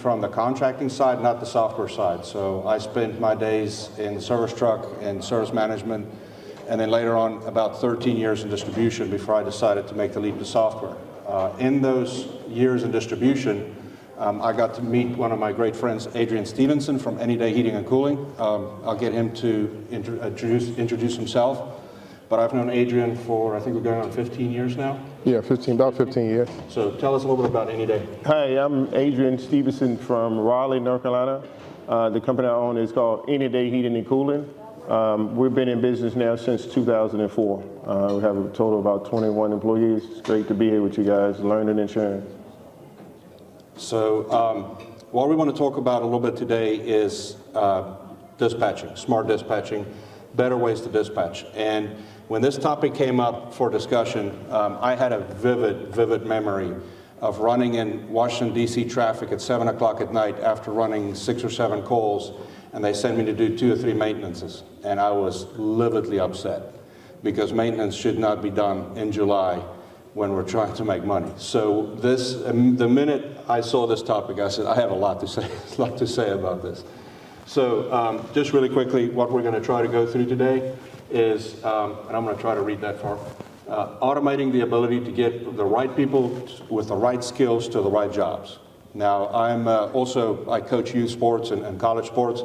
from the contracting side, not the software side. So I spent my days in the service truck and service management, and then later on about 13 years in distribution before I decided to make the leap to software. In those years in distribution, I got to meet one of my great friends, Adrian Stephenson from Anyday Heating and Cooling. I'll get him to introduce himself. But I've known Adrian for, I think we're going on 15 years now. Yeah, about 15 years. So tell us a little bit about Anyday. Hi, I'm Adrian Stephenson from Raleigh, North Carolina. The company I own is called Anyday Heating and Cooling. We've been in business now since 2004. We have a total of about 21 employees. It's great to be here with you guys, learning insurance. So what we want to talk about a little bit today is dispatching, smart dispatching, better ways to dispatch. And when this topic came up for discussion, I had a vivid memory of running in Washington, D.C. traffic at 7 o'clock at night after running 6 or 7 calls, and they sent me to do 2 or 3 maintenances. And I was lividly upset because maintenance should not be done in July when we're trying to make money. So this, the minute I saw this topic, I said, I have a lot to say about this. So just really quickly, what we're going to try to go through today is, and I'm going to try to read that far, automating the ability to get the right people with the right skills to the right jobs. Now, I coach youth sports and college sports,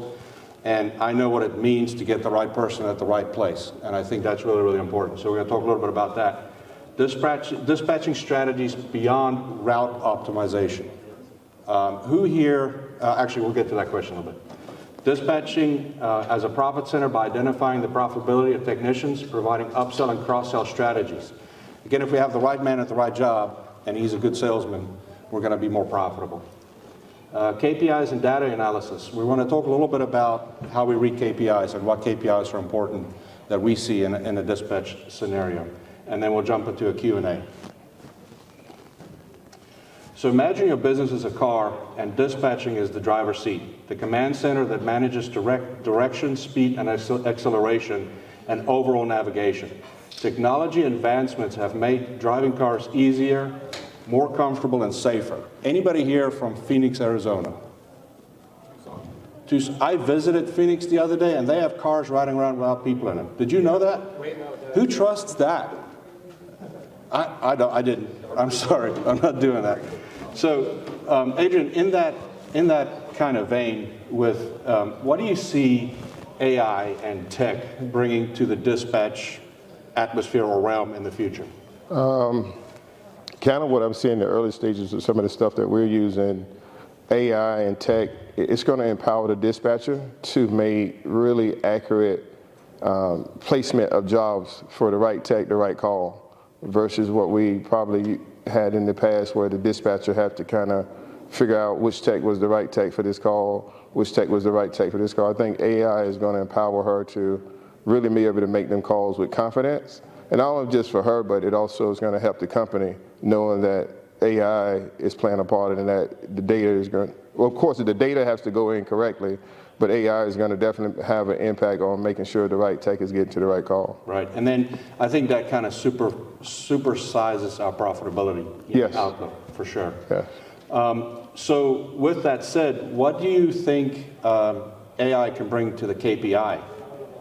and I know what it means to get the right person at the right place, and I think that's really, really important. So we're going to talk a little bit about that. Dispatching strategies beyond route optimization. Who here, actually we'll get to that question a little bit. Dispatching as a profit center by identifying the profitability of technicians, providing upsell and cross-sell strategies. Again, if we have the right man at the right job and he's a good salesman, we're going to be more profitable. KPIs and data analysis. We want to talk a little bit about how we read KPIs and what KPIs are important that we see in a dispatch scenario. And then we'll jump into a Q&A. So imagine your business is a car and dispatching is the driver's seat, the command center that manages direction, speed, and acceleration, and overall navigation. Technology advancements have made driving cars easier, more comfortable, and safer. Anybody here from Phoenix, Arizona? I visited Phoenix the other day, and they have cars riding around without people in them. Did you know that? Who trusts that? I didn't. I'm sorry. I'm not doing that. So, Adrian, in that kind of vein, with what do you see AI and tech bringing to the dispatch atmosphere or realm in the future? Kind of what I'm seeing in the early stages of some of the stuff that we're using, AI and tech, it's going to empower the dispatcher to make really accurate placement of jobs for the right tech, the right call, versus what we probably had in the past where the dispatcher had to kind of figure out which tech was the right tech for this call, which tech was the right tech for this call. I think AI is going to empower her to really be able to make them calls with confidence. And not only just for her, but it also is going to help the company knowing that AI is playing a part in that the data is going to, well, of course, the data has to go in correctly, but AI is going to definitely have an impact on making sure the right tech is getting to the right call. Right, and then I think that kind of supersizes our profitability outlook, for sure. Yes. So with that said, what do you think AI can bring to the KPI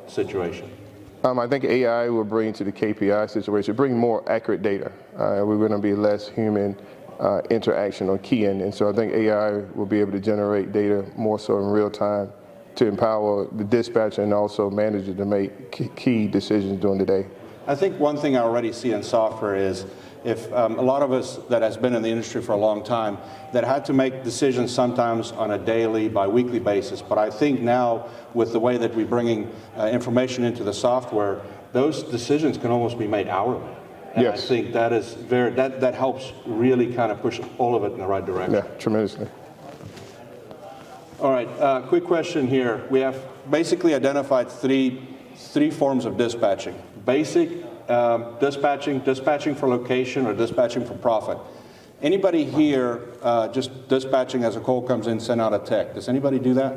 situation? I think AI will bring to the KPI situation, bring more accurate data. We're going to be less human interaction or keying, and so I think AI will be able to generate data more so in real time to empower the dispatcher and also manager to make key decisions during the day. I think one thing I already see in software is if a lot of us that has been in the industry for a long time that had to make decisions sometimes on a daily, bi-weekly basis, but I think now with the way that we're bringing information into the software, those decisions can almost be made hourly. And yes. I think that is that helps really kind of push all of it in the right direction. Yeah, tremendously. All right, quick question here. We have basically identified three forms of dispatching. Basic dispatching for location, or dispatching for profit. Anybody here just dispatching as a call comes in, send out a tech? Does anybody do that?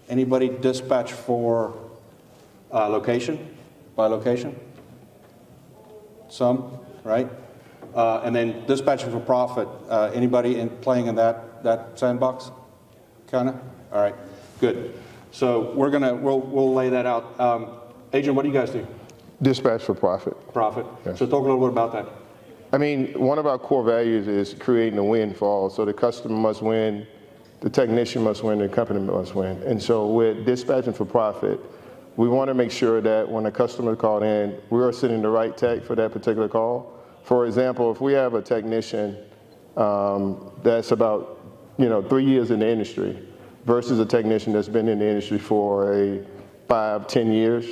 Anybody dispatch for location, by location? Some, right? And then dispatching for profit. Anybody playing in that that sandbox? Kind of? All right, good. So we'll lay that out. Adrian, what do you guys do? Dispatch for profit. Profit. Yes. So talk a little bit about that. I mean, one of our core values is creating a win for all. So the customer must win, the technician must win, the company must win. And so with dispatching for profit, we want to make sure that when a customer called in, we are sending the right tech for that particular call. For example, if we have a technician that's about 3 years in the industry versus a technician that's been in the industry for 5-10 years,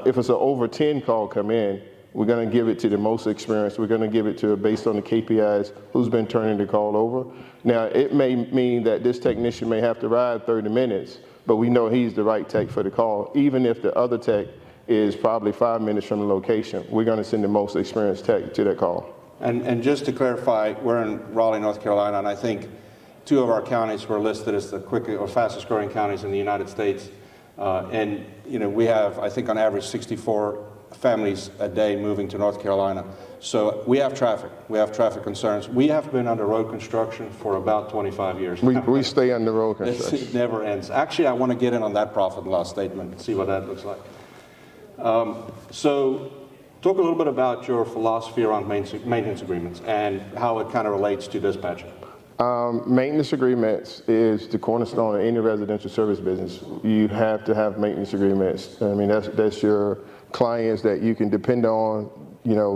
if it's an over 10 call come in, we're going to give it to the most experienced. We're going to give it to, based on the KPIs, who's been turning the call over. Now, it may mean that this technician may have to ride 30 minutes, but we know he's the right tech for the call. Even if the other tech is probably 5 minutes from the location, we're going to send the most experienced tech to that call. And just to clarify, we're in Raleigh, North Carolina, and I think 2 of our counties were listed as the quickest or fastest growing counties in the United States. And we have, I think, on average, 64 families a day moving to North Carolina. So we have traffic. We have traffic concerns. We have been under road construction for about 25 years. We stay under road construction. It never ends. Actually, I want to get in on that profit and loss statement and see what that looks like. So talk a little bit about your philosophy around maintenance agreements and how it kind of relates to dispatching. Maintenance agreements is the cornerstone of any residential service business. You have to have maintenance agreements. I mean, that's your clients that you can depend on,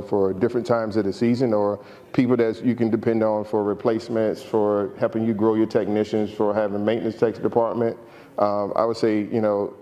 for different times of the season, or people that you can depend on for replacements, for helping you grow your technicians, for having maintenance tech department. I would say,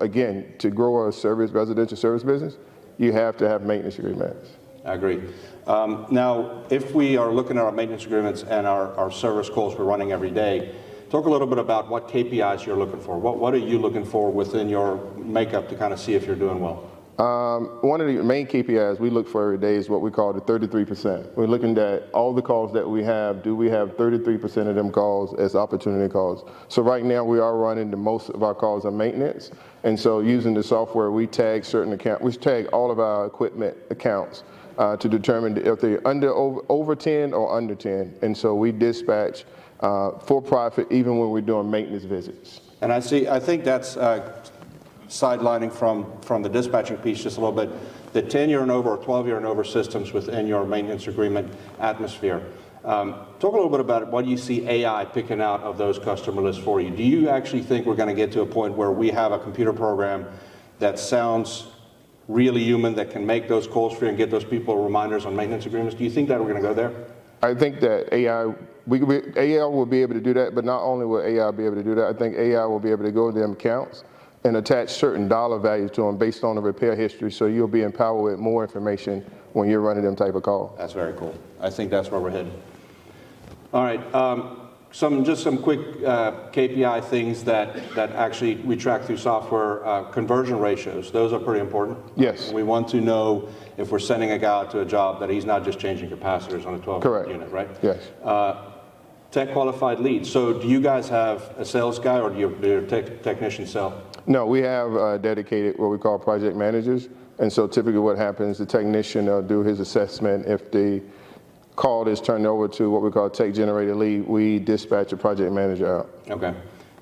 again, to grow a residential service business, you have to have maintenance agreements. I agree. Now, if we are looking at our maintenance agreements and our service calls we're running every day, talk a little bit about what KPIs you're looking for. What are you looking for within your makeup to kind of see if you're doing well? One of the main KPIs we look for every day is what we call the 33%. We're looking at all the calls that we have. Do we have 33% of them calls as opportunity calls? So right now we are running the most of our calls on maintenance. And so using the software, we tag certain accounts. We tag all of our equipment accounts to determine if they're over 10 or under 10. And so we dispatch for profit even when we're doing maintenance visits. And I think that's sidelining from the dispatching piece just a little bit, the 10-year and over or 12-year and over systems within your maintenance agreement atmosphere. Talk a little bit about what you see AI picking out of those customer lists for you. Do you actually think we're going to get to a point where we have a computer program that sounds really human, that can make those calls for you and get those people reminders on maintenance agreements? Do you think that we're going to go there? I think that AI will be able to do that, but not only will AI be able to do that, I think AI will be able to go to them accounts and attach certain dollar values to them based on the repair history, so you'll be empowered with more information when you're running them type of calls. That's very cool. I think that's where we're headed. All right, some quick KPI things that actually we track through software. Conversion ratios, those are pretty important. Yes. We want to know if we're sending a guy out to a job that he's not just changing capacitors on a 12 unit, right? Yes. Tech qualified leads. So do you guys have a sales guy, or do your technicians sell? No, we have dedicated what we call project managers. And so typically what happens, the technician will do his assessment. If the call is turned over to what we call tech generated lead, we dispatch a project manager out. Okay,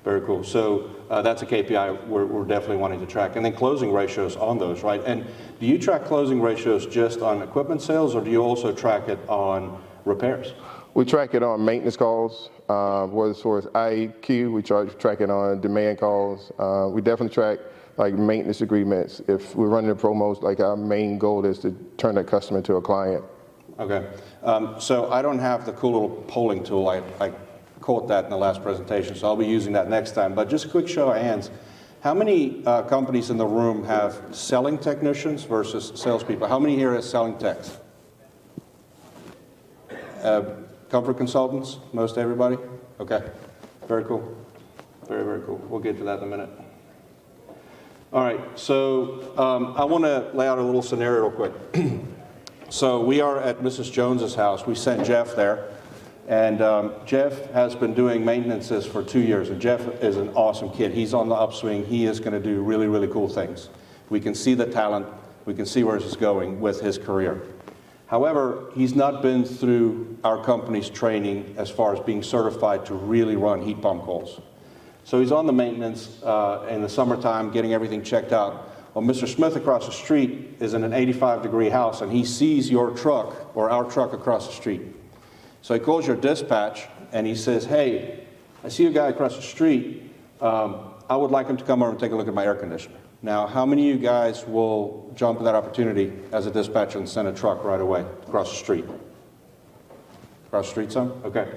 very cool. So that's a KPI we're definitely wanting to track. And then closing ratios on those, right? And do you track closing ratios just on equipment sales, or do you also track it on repairs? We track it on maintenance calls, whether it's for IEQ, we track it on demand calls. We definitely track like maintenance agreements. If we're running the promos, like our main goal is to turn that customer into a client. Okay. So I don't have the cool little polling tool. I caught that in the last presentation, so I'll be using that next time. But just a quick show of hands. How many companies in the room have selling technicians versus salespeople? How many here are selling techs? Comfort consultants, most everybody? Okay, very cool. Very, very cool. We'll get to that in a minute. All right, so I want to lay out a little scenario real quick. So we are at Mrs. Jones's house. We sent Jeff there, and Jeff has been doing maintenances for 2 years, and Jeff is an awesome kid. He's on the upswing. He is going to do really, really cool things. We can see the talent. We can see where this is going with his career. However, he's not been through our company's training as far as being certified to really run heat pump calls. So he's on the maintenance in the summertime, getting everything checked out. Well, Mr. Smith across the street is in an 85-degree house, and he sees your truck or our truck across the street. So he calls your dispatch, and he says, hey, I see a guy across the street. I would like him to come over and take a look at my air conditioner. Now, how many of you guys will jump at that opportunity as a dispatcher and send a truck right away across the street? Across the street, some? Okay.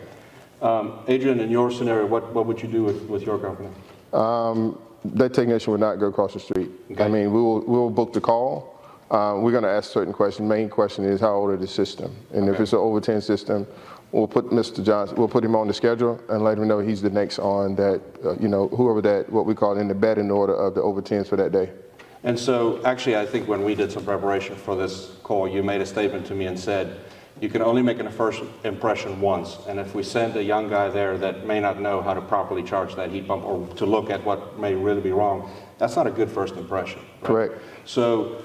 Adrian, in your scenario, what would you do with your company? That technician would not go across the street. Okay. I mean, we will book the call. We're going to ask certain questions. Main question is how old is the system, and if it's an over 10 system, we'll put Mr. Johnson. We'll put him on the schedule and let him know he's the next on that. Whoever that what we call in the batting order of the over 10s for that day. And so, actually, I think when we did some preparation for this call, you made a statement to me and said, you can only make a first impression once, and if we send a young guy there that may not know how to properly charge that heat pump or to look at what may really be wrong, that's not a good first impression. Right? Correct. So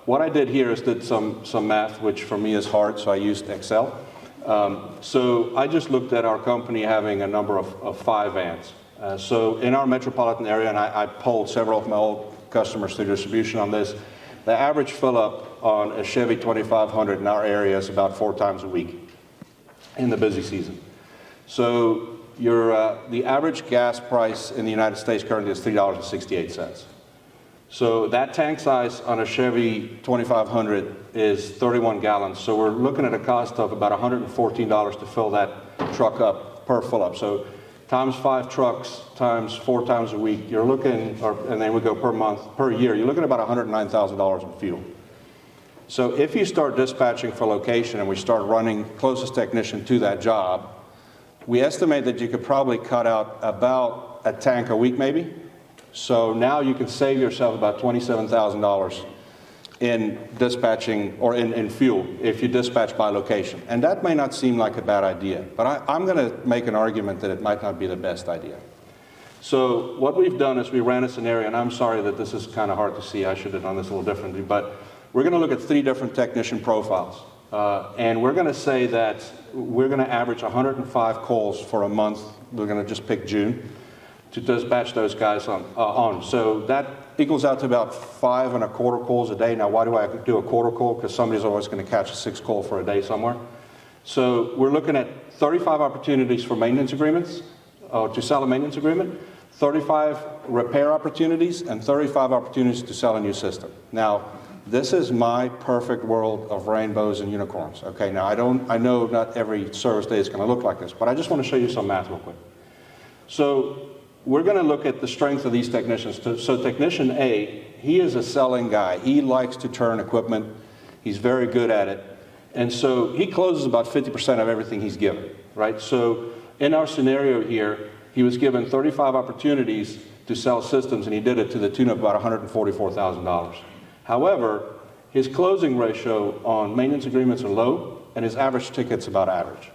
what I did here is did some math, which for me is hard, so I used Excel. So I just looked at our company having a number of 5 vans. So in our metropolitan area, and I polled several of my old customers through distribution on this, the average fill-up on a Chevy 2500 in our area is about 4 times a week in the busy season. So the average gas price in the United States currently is $3.68. So that tank size on a Chevy 2500 is 31 gallons. So we're looking at a cost of about $114 to fill that truck up per fill-up. So times 5 trucks, times 4 times a week, you're looking, and then we go per month, per year, you're looking at about $109,000 in fuel. So if you start dispatching for location and we start running closest technician to that job, we estimate that you could probably cut out about a tank a week maybe. So now you can save yourself about $27,000 in dispatching or in fuel if you dispatch by location. And that may not seem like a bad idea, but I'm going to make an argument that it might not be the best idea. So what we've done is we ran a scenario, and I'm sorry that this is kind of hard to see. I should have done this a little differently, but we're going to look at 3 different technician profiles. And we're going to say that we're going to average 105 calls for a month. We're going to just pick June to dispatch those guys on. So that equals out to about 5¼ calls a day. Now, why do I do a quarter call? Because somebody's always going to catch a 6 call for a day somewhere. So we're looking at 35 opportunities for maintenance agreements, to sell a maintenance agreement, 35 repair opportunities, and 35 opportunities to sell a new system. Now, this is my perfect world of rainbows and unicorns. Okay, now I know not every service day is going to look like this, but I just want to show you some math real quick. So we're going to look at the strength of these technicians. So technician A, he is a selling guy. He likes to turn equipment. He's very good at it. And so he closes about 50% of everything he's given, right? So in our scenario here, he was given 35 opportunities to sell systems, and he did it to the tune of about $144,000. However, his closing ratio on maintenance agreements are low, and his average ticket's about average.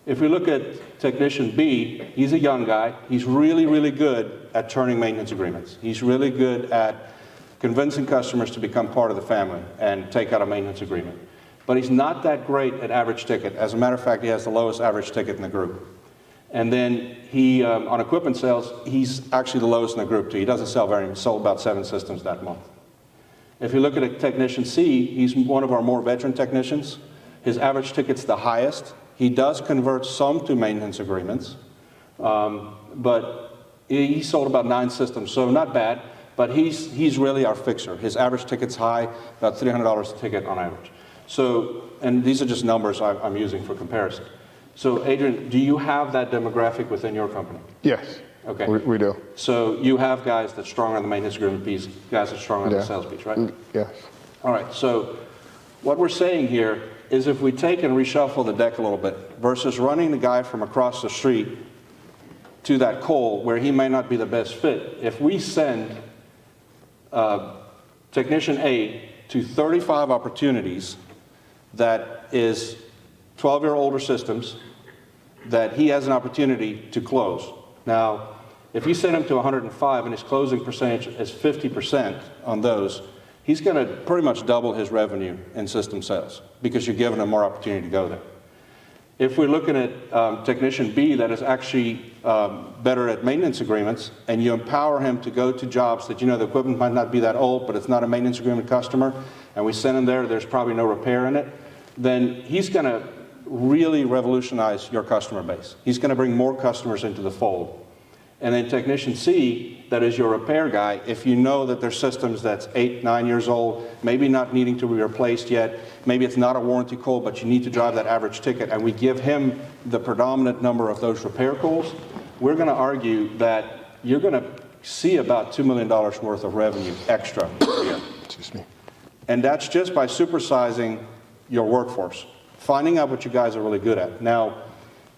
If we look at technician B, he's a young guy. He's really, really good at turning maintenance agreements. He's really good at convincing customers to become part of the family and take out a maintenance agreement. But he's not that great at average ticket. As a matter of fact, he has the lowest average ticket in the group. And then he, on equipment sales, he's actually the lowest in the group too. He doesn't sell very much, sold about 7 systems that month. If you look at a technician C, he's one of our more veteran technicians. His average ticket's the highest. He does convert some to maintenance agreements, but he sold about 9 systems, so not bad, but he's really our fixer. His average ticket's high, about $300 a ticket on average. So, and these are just numbers I'm using for comparison. So Adrian, do you have that demographic within your company? Yes. Okay. We do. So you have guys that's strong on the maintenance agreement piece, guys that's strong on the sales piece, right? Yes. All right, so what we're saying here is if we take and reshuffle the deck a little bit versus running the guy from across the street to that call where he may not be the best fit, if we send technician A to 35 opportunities that is 12-year older systems that he has an opportunity to close. Now, if you send him to 105 and his closing percentage is 50% on those, he's going to pretty much double his revenue in system sales because you're giving him more opportunity to go there. If we're looking at technician B that is actually better at maintenance agreements, and you empower him to go to jobs that, you know, the equipment might not be that old, but it's not a maintenance agreement customer, and we send him there, there's probably no repair in it, then he's going to really revolutionize your customer base. He's going to bring more customers into the fold. And then technician C, that is your repair guy, if you know that there's systems that's 8, 9 years old, maybe not needing to be replaced yet, maybe it's not a warranty call, but you need to drive that average ticket, and we give him the predominant number of those repair calls, we're going to argue that you're going to see about $2 million worth of revenue extra per year. Excuse me. And that's just by supersizing your workforce, finding out what you guys are really good at. Now,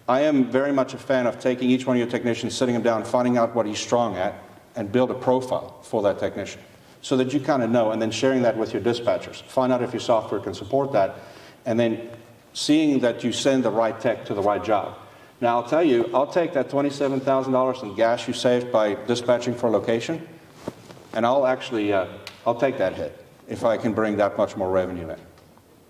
I am very much a fan of taking each one of your technicians, sitting him down, finding out what he's strong at, and build a profile for that technician so that you kind of know, and then sharing that with your dispatchers. Find out if your software can support that, and then seeing that you send the right tech to the right job. Now, I'll tell you, I'll take that $27,000 in gas you saved by dispatching for location, and I'll actually, I'll take that hit if I can bring that much more revenue in.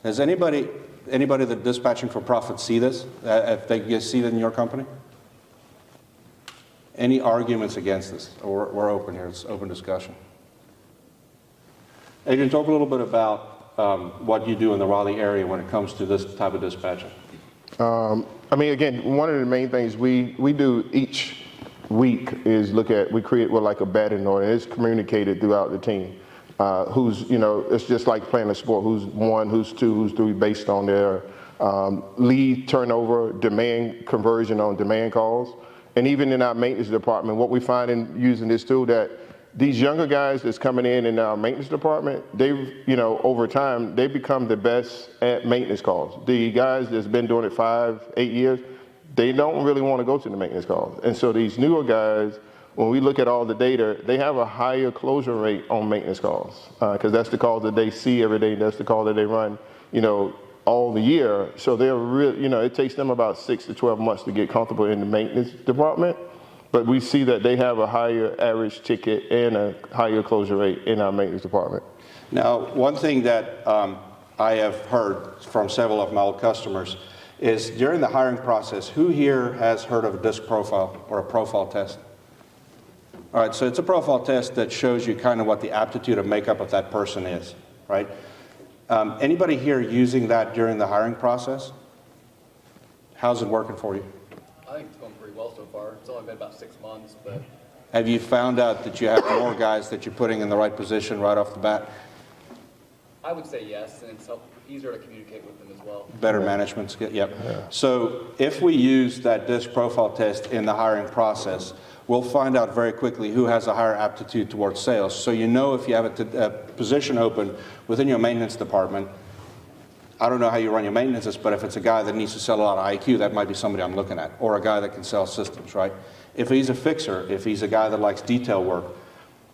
Has anybody that dispatching for profit see this? If they see it in your company? Any arguments against this? We're open here. It's open discussion. Adrian, talk a little bit about what you do in the Raleigh area when it comes to this type of dispatching. I mean, again, one of the main things we do each week is we create like a batting order. It's communicated throughout the team. Who's, you know, it's just like playing a sport. Who's 1, who's 2, who's 3, based on their lead turnover, demand conversion on demand calls. And even in our maintenance department, what we find in using this tool, that these younger guys that's coming in our maintenance department, they've, you know, over time, they become the best at maintenance calls. The guys that's been doing it 5, 8 years, they don't really want to go to the maintenance calls. And so these newer guys, when we look at all the data, they have a higher closure rate on maintenance calls because that's the calls that they see every day. That's the call that they run, you know, all the year. So they're really, you know, it takes them about 6 to 12 months to get comfortable in the maintenance department. But we see that they have a higher average ticket and a higher closure rate in our maintenance department. Now, one thing that I have heard from several of my old customers is during the hiring process, who here has heard of a DISC profile or a profile test? All right, so it's a profile test that shows you kind of what the aptitude or makeup of that person is, right? Anybody here using that during the hiring process? How's it working for you? I think it's going pretty well so far. It's only been about 6 months, but Have you found out that you have more guys that you're putting in the right position right off the bat? I would say yes, and it's easier to communicate with them as well. Better management skill, yep. Yeah. So if we use that DISC profile test in the hiring process, we'll find out very quickly who has a higher aptitude towards sales. So you know if you have a position open within your maintenance department, I don't know how you run your maintenances, but if it's a guy that needs to sell a lot of IQ, that might be somebody I'm looking at, or a guy that can sell systems, right? If he's a fixer, if he's a guy that likes detail work,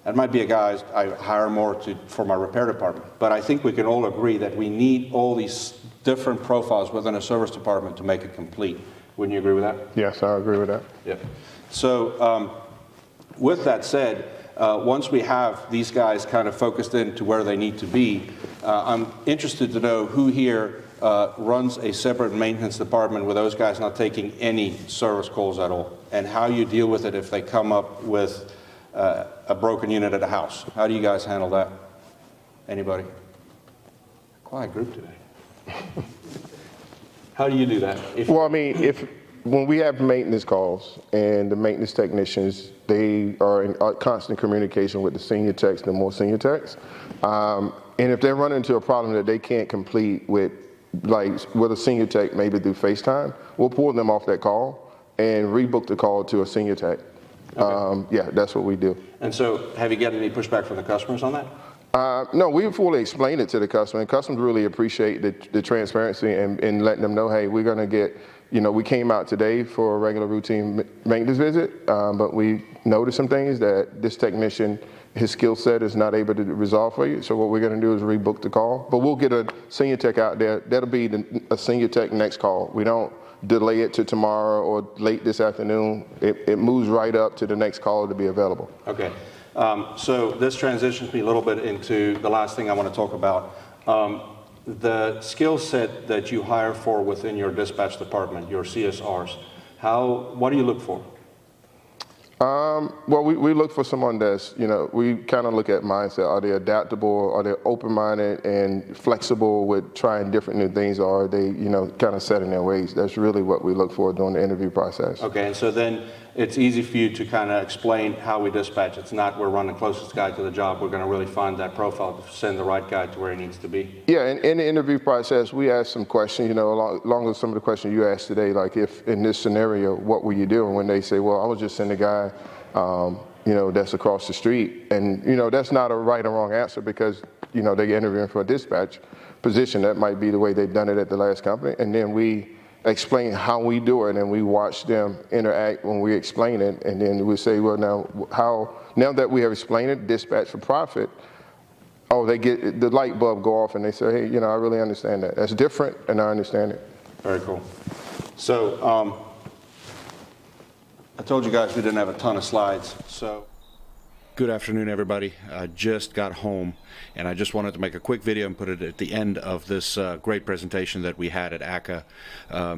that might be a guy I hire more for my repair department. But I think we can all agree that we need all these different profiles within a service department to make it complete. Wouldn't you agree with that? Yes, I agree with that. Yeah. So with that said, once we have these guys kind of focused into where they need to be, I'm interested to know who here runs a separate maintenance department with those guys not taking any service calls at all, and how you deal with it if they come up with a broken unit at a house. How do you guys handle that? Anybody? Quiet group today. How do you do that? Well, I mean, when we have maintenance calls and the maintenance technicians, they are in constant communication with the senior techs, the more senior techs. And if they run into a problem that they can't complete with a senior tech, maybe through FaceTime, we'll pull them off that call and rebook the call to a senior tech. Okay. Yeah, that's what we do. And so have you gotten any pushback from the customers on that? No, we fully explained it to the customer, and customers really appreciate the transparency and letting them know, hey, we're going to get, you know, we came out today for a regular routine maintenance visit, but we noticed some things that this technician, his skill set is not able to resolve for you. So what we're going to do is rebook the call, but we'll get a senior tech out there. That'll be a senior tech next call. We don't delay it to tomorrow or late this afternoon. It moves right up to the next call to be available. Okay. So this transitions me a little bit into the last thing I want to talk about. The skill set that you hire for within your dispatch department, your CSRs, what do you look for? Well, we look for someone that's, we kind of look at mindset. Are they adaptable? Are they open-minded and flexible with trying different new things? Or are they, kind of set in their ways? That's really what we look for during the interview process. Okay, and so then it's easy for you to kind of explain how we dispatch. It's not we're running the closest guy to the job. We're going to really find that profile to send the right guy to where he needs to be. Yeah, in the interview process, we ask some questions, along with some of the questions you asked today, like if in this scenario, what were you doing? When they say, well, I was just sending a guy, that's across the street. And, that's not a right or wrong answer because, they're interviewing for a dispatch position. That might be the way they've done it at the last company. And then we explain how we do it, and we watch them interact when we explain it, and then we say, well, now that we have explained it, dispatch for profit, they get the light bulb go off, and they say, hey, I really understand that. That's different, and I understand it. Very cool. So I told you guys we didn't have a ton of slides, so. Good afternoon, everybody. I just got home, and I just wanted to make a quick video and put it at the end of this great presentation that we had at ACCA.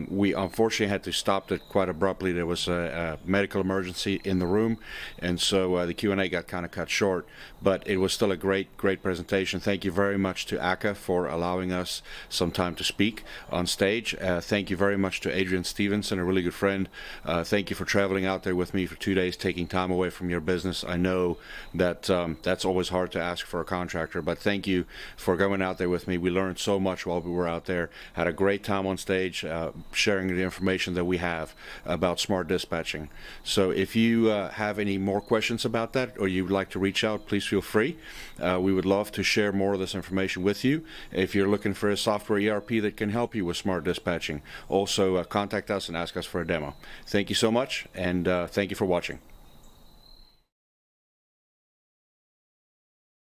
We unfortunately had to stop it quite abruptly. There was a medical emergency in the room, and so the Q&A got kind of cut short, but it was still a great presentation. Thank you very much to ACCA for allowing us some time to speak on stage. Thank you very much to Adrian Stephenson, a really good friend. Thank you for traveling out there with me for 2 days, taking time away from your business. I know that that's always hard to ask for a contractor, but thank you for going out there with me. We learned so much while we were out there, had a great time on stage, sharing the information that we have about smart dispatching. So if you have any more questions about that, or you'd like to reach out, please feel free. We would love to share more of this information with you. If you're looking for a software ERP that can help you with smart dispatching, also contact us and ask us for a demo. Thank you so much, and thank you for watching.